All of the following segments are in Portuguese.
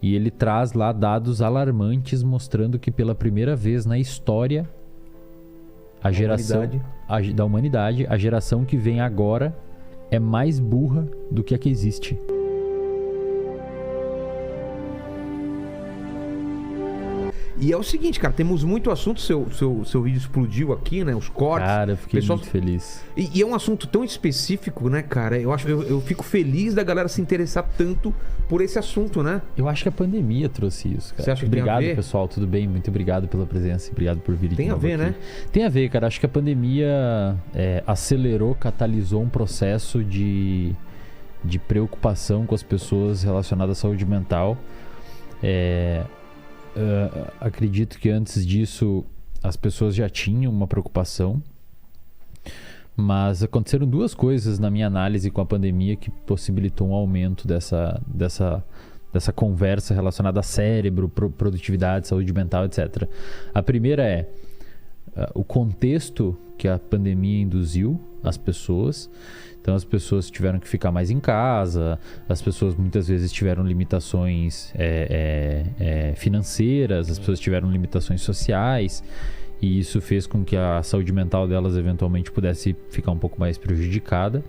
E ele traz lá dados alarmantes mostrando que pela primeira vez na história a geração da humanidade, a geração que vem agora é mais burra do que a que existe. E é o seguinte, cara, temos muito assunto, seu vídeo explodiu aqui, né? Os cortes. Cara, eu fiquei muito feliz. E é um assunto tão específico, né, cara? Eu fico feliz da galera se interessar tanto por esse assunto, né? Eu acho que a pandemia trouxe isso, cara. Você acha que obrigado, tem a ver? Pessoal, tudo bem? Muito obrigado pela presença, obrigado por vir. Tem a ver, né? Tem a ver, cara. Acho que a pandemia acelerou, catalisou um processo de preocupação com as pessoas relacionadas à saúde mental. Acredito que antes disso as pessoas já tinham uma preocupação, mas aconteceram duas coisas na minha análise com a pandemia que possibilitou um aumento dessa conversa relacionada a cérebro, produtividade, saúde mental, etc. A primeira é o contexto que a pandemia induziu às pessoas. Então as pessoas tiveram que ficar mais em casa, as pessoas muitas vezes tiveram limitações financeiras, as pessoas tiveram limitações sociais, e isso fez com que a saúde mental delas eventualmente pudesse ficar um pouco mais prejudicada.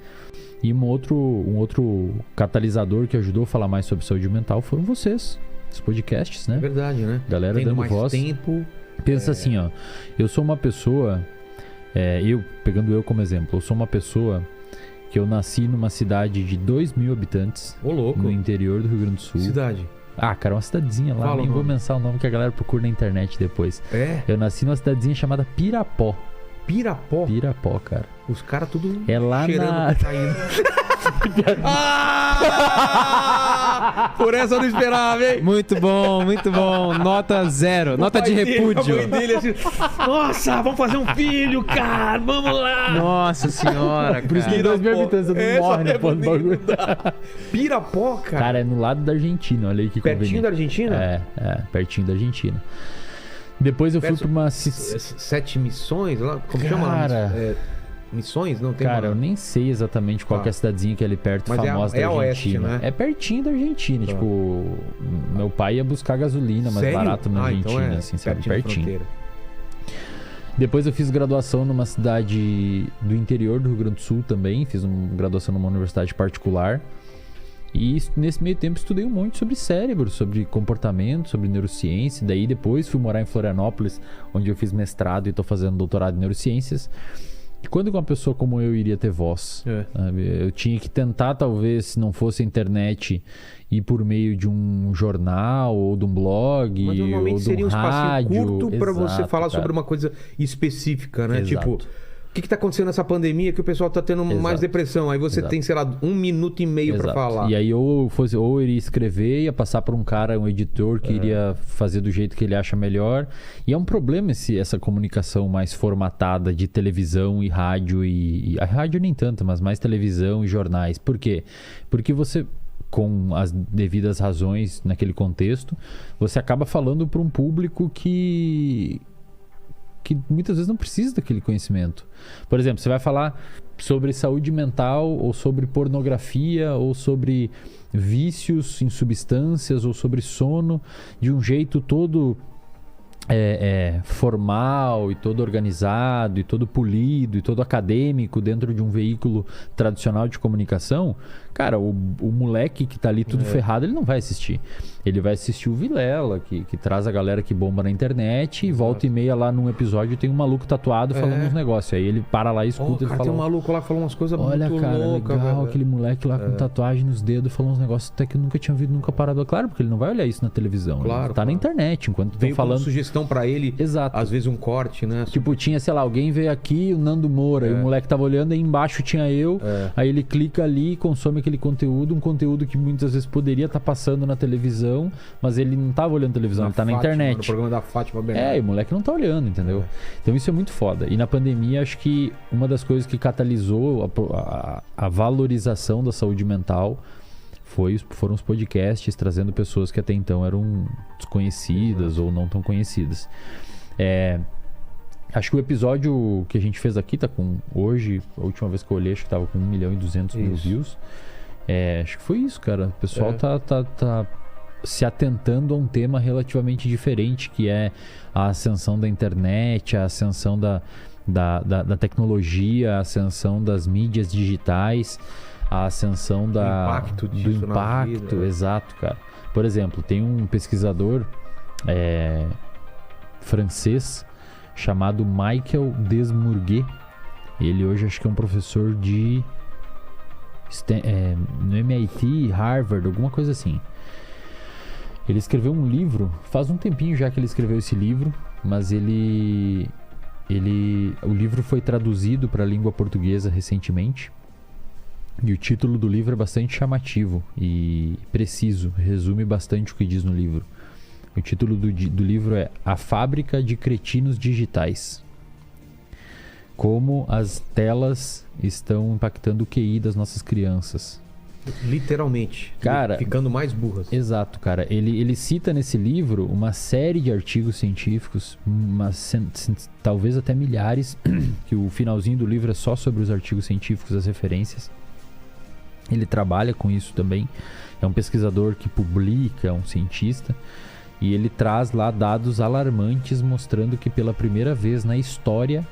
E um outro catalisador que ajudou a falar mais sobre saúde mental foram vocês, os podcasts, né? É verdade, né? Galera tendo dando mais voz. tempo. Pensa assim, ó, eu sou uma pessoa, pegando eu como exemplo, eu sou uma pessoa que eu nasci numa cidade de 2.000 habitantes. Ô, louco. No interior do Rio Grande do Sul. Cidade? Ah, cara, uma cidadezinha lá. Fala Nem vou mencionar o nome que a galera procura na internet depois. Eu nasci numa cidadezinha chamada Pirapó. Pirapó? Pirapó, cara. Os caras tudo lá cheirando cocaína. Por essa eu não esperava, hein? Muito bom, muito bom. Nota 0. Nota de repúdio. A mãe dele assim, nossa, vamos fazer um filho, cara. Vamos lá. Nossa senhora, Por isso que 2.000 habitantes não morre, né? Pô, no bagulho. Pirapó, cara. Cara, é no lado da Argentina. Olha aí que pertinho da Argentina? Pertinho da Argentina. Depois eu fui pra uma... 7 missões lá? Como chama lá? Missões? Não tem. Cara, eu nem sei exatamente qual que é a cidadezinha que é ali perto, mas famosa da Argentina. Oeste, né? É pertinho da Argentina. Tá. Tipo, meu pai ia buscar gasolina mais Sério? barato na Argentina, então assim, sabe? Pertinho. Da Depois eu fiz graduação numa cidade do interior do Rio Grande do Sul também. Fiz uma graduação numa universidade particular. E nesse meio tempo estudei um monte sobre cérebro, sobre comportamento, sobre neurociência. Daí depois fui morar em Florianópolis, onde eu fiz mestrado e tô fazendo doutorado em neurociências. E quando uma pessoa como eu iria ter voz? Sabe? Eu tinha que tentar, talvez, se não fosse a internet, ir por meio de um jornal, ou de um blog, mas normalmente ou de seria um espacinho rádio. curto para você falar cara. sobre uma coisa específica, né? Exato. Tipo, o que tá acontecendo nessa pandemia que o pessoal tá tendo mais depressão? Aí você tem, sei lá, 1 minuto e meio para falar. E aí ou eu iria escrever, ia passar por um cara, um editor que iria fazer do jeito que ele acha melhor. E é um problema essa comunicação mais formatada de televisão e rádio. E a rádio nem tanto, mas mais televisão e jornais. Por quê? Porque você, com as devidas razões naquele contexto, você acaba falando para um público que muitas vezes não precisa daquele conhecimento. Por exemplo, você vai falar sobre saúde mental, ou sobre pornografia, ou sobre vícios em substâncias, ou sobre sono, de um jeito todo formal, e todo organizado, e todo polido, e todo acadêmico, dentro de um veículo tradicional de comunicação. Cara, o moleque que tá ali tudo ferrado, ele não vai assistir. Ele vai assistir o Vilela, que traz a galera que bomba na internet, e volta e meia lá num episódio tem um maluco tatuado falando uns negócios. Aí ele para lá e escuta, cara, ele fala... tem um maluco lá que falou umas coisas muito loucas. Olha, cara, legal, aquele moleque lá com tatuagem nos dedos falou uns negócios até que eu nunca tinha ouvido, nunca parado. Claro, porque ele não vai olhar isso na televisão. Claro, tá na internet, enquanto estão falando... sugestão pra ele, exato. Às vezes um corte, né? Tipo, tinha, sei lá, alguém veio aqui, o Nando Moura, e o moleque tava olhando, aí embaixo tinha eu, aí ele clica ali e consome aquele conteúdo, um conteúdo que muitas vezes poderia estar passando na televisão, mas ele não tava olhando televisão, ele tá na internet. No programa da Fátima Bernardo. E o moleque não tá olhando, entendeu? Então isso é muito foda. E na pandemia, acho que uma das coisas que catalisou a valorização da saúde mental foram os podcasts, trazendo pessoas que até então eram desconhecidas ou não tão conhecidas. Acho que o episódio que a gente fez aqui tá com... Hoje, a última vez que eu olhei, acho que tava com 1.200.000 views. Acho que foi isso, cara. O pessoal tá se atentando a um tema relativamente diferente, que é a ascensão da internet, a ascensão da tecnologia, a ascensão das mídias digitais, a ascensão O impacto disso na vida. Exato, cara. Por exemplo, tem um pesquisador francês chamado Michael Desmourguet. Ele hoje acho que é um professor de no MIT, Harvard, alguma coisa assim. Ele escreveu um livro, faz um tempinho já que ele escreveu esse livro, mas o livro foi traduzido para a língua portuguesa recentemente. E o título do livro é bastante chamativo e preciso, resume bastante o que diz no livro. O título do livro é A Fábrica de Cretinos Digitais. Como as telas estão impactando o QI das nossas crianças. Literalmente. Cara, ficando mais burras. Exato, cara. Ele cita nesse livro uma série de artigos científicos, talvez até milhares, que o finalzinho do livro é só sobre os artigos científicos, as referências. Ele trabalha com isso também. É um pesquisador que publica, é um cientista. E ele traz lá dados alarmantes mostrando que pela primeira vez na história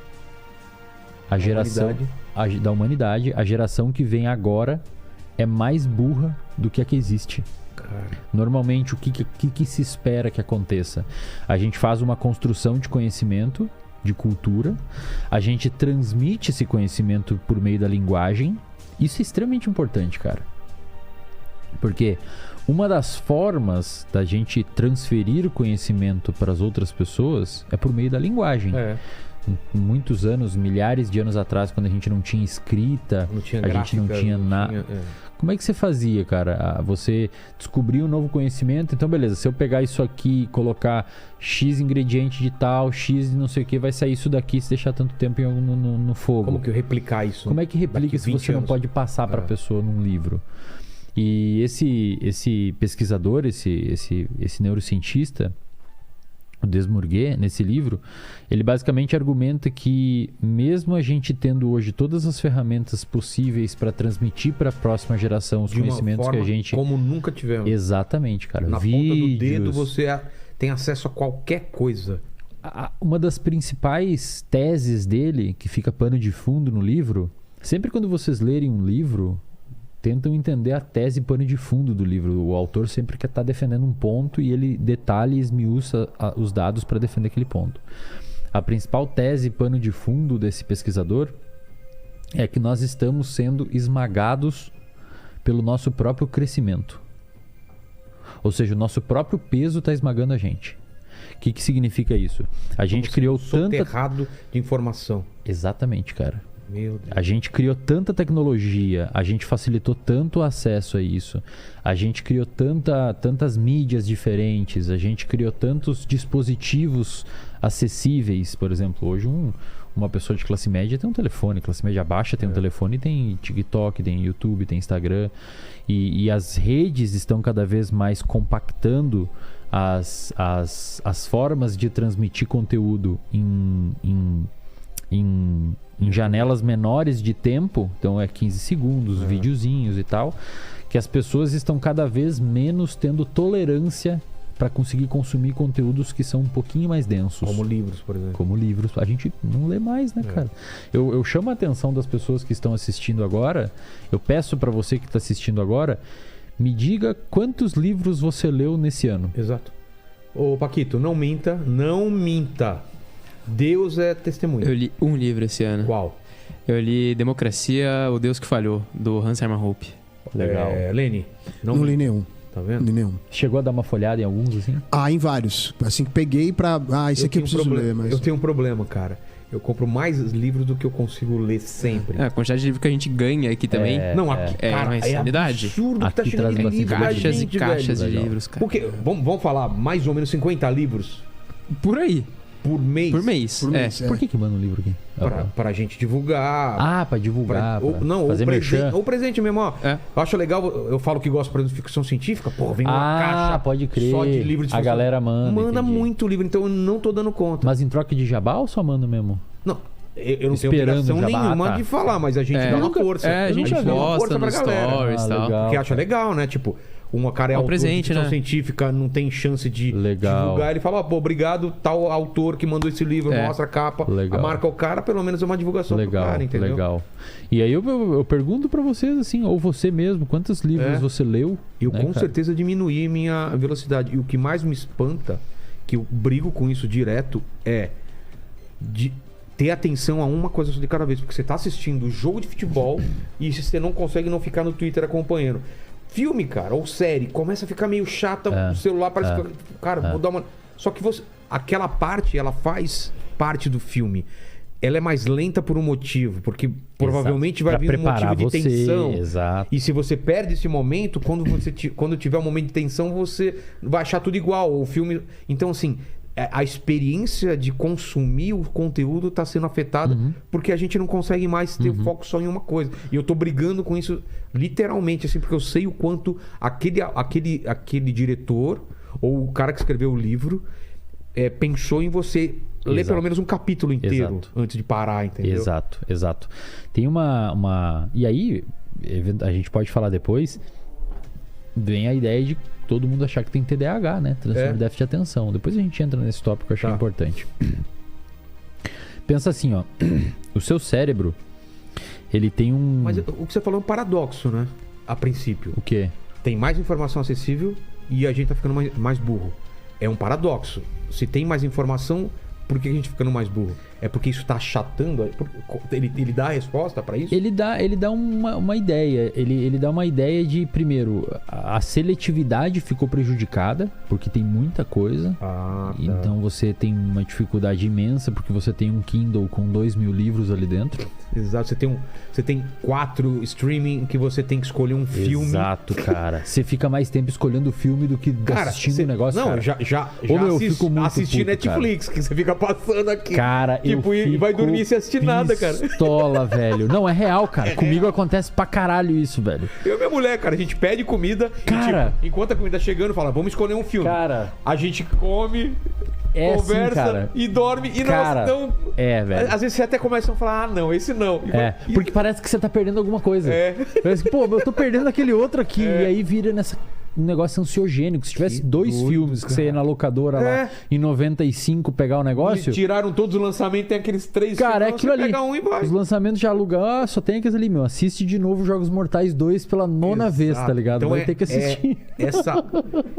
da humanidade, a geração que vem agora é mais burra do que a que existe. Cara. Normalmente, o que se espera que aconteça? A gente faz uma construção de conhecimento, de cultura, a gente transmite esse conhecimento por meio da linguagem. Isso é extremamente importante, cara. Porque uma das formas da gente transferir o conhecimento para as outras pessoas é por meio da linguagem. Muitos anos, milhares de anos atrás, quando a gente não tinha escrita, a gente não tinha nada. Como é que você fazia, cara? Você descobriu um novo conhecimento, então beleza, se eu pegar isso aqui e colocar X ingrediente de tal, X não sei o que, vai sair isso daqui se deixar tanto tempo no fogo. Como que eu replicar isso? Como é que replica se você não pode passar para a pessoa num livro? E esse pesquisador, esse neurocientista, o Desmourguet, nesse livro, ele basicamente argumenta que mesmo a gente tendo hoje todas as ferramentas possíveis para transmitir para a próxima geração os conhecimentos que a gente... como nunca tivemos. Exatamente, cara. Na ponta do dedo você tem acesso a qualquer coisa. Uma das principais teses dele, que fica pano de fundo no livro, sempre quando vocês lerem um livro, tentam entender a tese pano de fundo do livro. O autor sempre quer estar defendendo um ponto e ele detalha e esmiuça os dados para defender aquele ponto. A principal tese pano de fundo desse pesquisador é que nós estamos sendo esmagados pelo nosso próprio crescimento. Ou seja, o nosso próprio peso está esmagando a gente. O que significa isso? A gente criou soterrado de informação. Exatamente, cara. Meu Deus. A gente criou tanta tecnologia, a gente facilitou tanto o acesso a isso, a gente criou tantas mídias diferentes, a gente criou tantos dispositivos acessíveis. Por exemplo, hoje uma pessoa de classe média tem um telefone, classe média baixa tem um telefone, tem TikTok, tem YouTube, tem Instagram, e as redes estão cada vez mais compactando as formas de transmitir conteúdo em janelas menores de tempo, então é 15 segundos, videozinhos e tal, que as pessoas estão cada vez menos tendo tolerância para conseguir consumir conteúdos que são um pouquinho mais densos. Como livros, por exemplo. Como livros. A gente não lê mais, né, cara? Eu chamo a atenção das pessoas que estão assistindo agora, eu peço para você que está assistindo agora, me diga quantos livros você leu nesse ano. Exato. Ô, Paquito, não minta. Deus é testemunha. Eu li um livro esse ano. Qual? Eu li Democracia, O Deus que Falhou, do Hans Hermann Hoppe. Legal. Lene? Não li nenhum. Tá vendo? Não li nenhum. Chegou a dar uma folhada em alguns, assim? Em vários. Assim, peguei pra... esse aqui eu preciso ler, mas... Eu tenho um problema, cara. Eu compro mais livros do que eu consigo ler sempre. A quantidade de livro que a gente ganha aqui também. Não, aqui, cara, uma insanidade. Absurdo que tá Aqui chegando traz de livro da Caixas gente, e caixas velho. de livros, cara. Porque, vamos falar, mais ou menos 50 livros Por aí. por mês. Por mês. Por mês, Por que manda um livro aqui? Pra gente divulgar. Pra divulgar. Fazer merchan. Ou presente mesmo, ó. É. Eu acho legal, eu falo que gosto, por exemplo, de ficção científica. Pô, vem uma caixa pode crer. só de livro de A ficção. galera manda. Manda entendi. muito livro, então eu não tô dando conta. Mas em troca de jabá ou só manda mesmo? Não, eu não tenho Esperando obrigação jabá, nenhuma tá. de falar, mas a gente dá uma força. A gente dá uma posta força pra nos galera. stories e tal. legal. Porque acha legal, né? Tipo, um cara é Um autor presente, de ficção né? científica, não tem chance de Legal. divulgar. Ele fala, pô, obrigado, tal autor que mandou esse livro, É. mostra a capa, Legal. marca o cara, pelo menos é uma divulgação pro Legal, cara, entendeu? legal. E aí eu pergunto pra vocês, assim, ou você mesmo, quantos livros É. você leu? Eu né, com cara? certeza diminuí minha velocidade. E o que mais me espanta, que eu brigo com isso direto, é de ter atenção a uma coisa só de cada vez. Porque você tá assistindo o jogo de futebol e você não consegue não ficar no Twitter acompanhando. Filme, cara, ou série, começa a ficar meio chata, o celular parece que... Cara, vou dar uma... Só que aquela parte, ela faz parte do filme. Ela é mais lenta por um motivo, porque provavelmente vai Pra vir um motivo preparar de você, tensão. exato. E se você perde esse momento, quando tiver um momento de tensão, você vai achar tudo igual. O filme. Então, assim, a experiência de consumir o conteúdo está sendo afetada porque a gente não consegue mais ter foco só em uma coisa. E eu tô brigando com isso literalmente, assim, porque eu sei o quanto aquele diretor ou o cara que escreveu o livro pensou em você ler pelo menos um capítulo inteiro antes de parar, entendeu? Exato. Tem uma... E aí, a gente pode falar depois, vem a ideia de todo mundo achar que tem TDAH, né? Transtorno de déficit de atenção. Depois a gente entra nesse tópico que eu achei importante. Pensa assim, ó. O seu cérebro, ele tem um... Mas o que você falou é um paradoxo, né? A princípio. O quê? Tem mais informação acessível e a gente tá ficando mais burro. É um paradoxo. Se tem mais informação, por que a gente tá ficando mais burro? É porque isso tá achatando? Ele dá a resposta pra isso? Ele dá uma ideia. Ele dá uma ideia de, primeiro, a seletividade ficou prejudicada, porque tem muita coisa. Ah, tá. Então você tem uma dificuldade imensa, porque você tem um Kindle com 2.000 livros ali dentro. Exato. Você tem 4 streaming que você tem que escolher um filme. Exato, cara. Você fica mais tempo escolhendo o filme do que assistindo o negócio, não, cara. já eu fico muito assisti puto, Netflix, que você fica passando aqui. Cara, tipo, e vai dormir sem assistir nada, cara. Pistola, velho. Não, é real, cara. Comigo acontece pra caralho isso, velho. Eu e minha mulher, cara, a gente pede comida Cara. e, tipo, enquanto a comida tá chegando, fala, vamos escolher um filme. Cara. A gente come, É conversa assim, cara. e dorme. E Cara, não... velho. Às vezes você até começa a falar, não, esse não. E Porque parece que você tá perdendo alguma coisa. É. Parece que, pô, eu tô perdendo aquele outro aqui. E aí vira um negócio ansiogênico. Se tivesse dois doido, filmes que você ia na locadora lá em 95 pegar o negócio... Tiraram todos os lançamentos, tem aqueles 3 Cara, é filmes, aquilo você ali. pega um e vai. Os lançamentos já alugam. Só tem aqueles ali, meu. Assiste de novo Jogos Mortais 2 pela 9ª vez, tá ligado? Então Vai ter que assistir.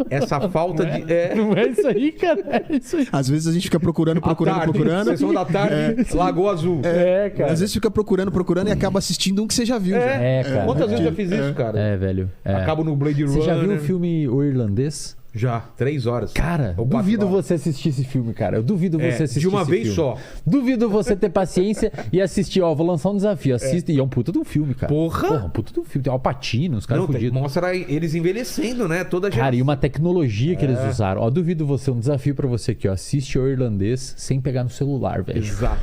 Essa falta de... Não é isso aí, cara. É isso aí. Às vezes a gente fica procurando. Sessão da tarde, Lagoa Azul. Cara. Às vezes fica procurando e acaba assistindo um que você já viu. já. cara. Quantas vezes eu já fiz isso, cara? Velho. Acabo no Blade Runner. Você já viu o filme O Irlandês? Já, 3 horas. Cara, Ou 4 duvido horas. você assistir esse filme, cara. Eu duvido você assistir de uma esse vez filme. só. Duvido você ter paciência e assistir. Ó, vou lançar um desafio. Assista. E é um puta de um filme, cara. Porra! Um puta de um filme. Tem Alpatino, os caras Não, fudidos. mostra eles envelhecendo, né? Toda a Cara, e uma tecnologia que eles É. usaram. Ó, duvido você, um desafio pra você aqui, ó. Assiste O Irlandês sem pegar no celular, velho. Exato.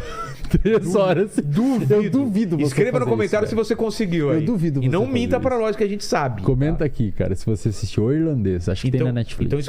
3 horas. Duvido. Eu duvido você Escreva no fazer comentário isso, se você conseguiu aí. Eu duvido E você não fazer minta isso. pra nós que a gente sabe. Comenta tá? aqui, cara, se você assistiu O Irlandês. Acho que tem na Netflix. Então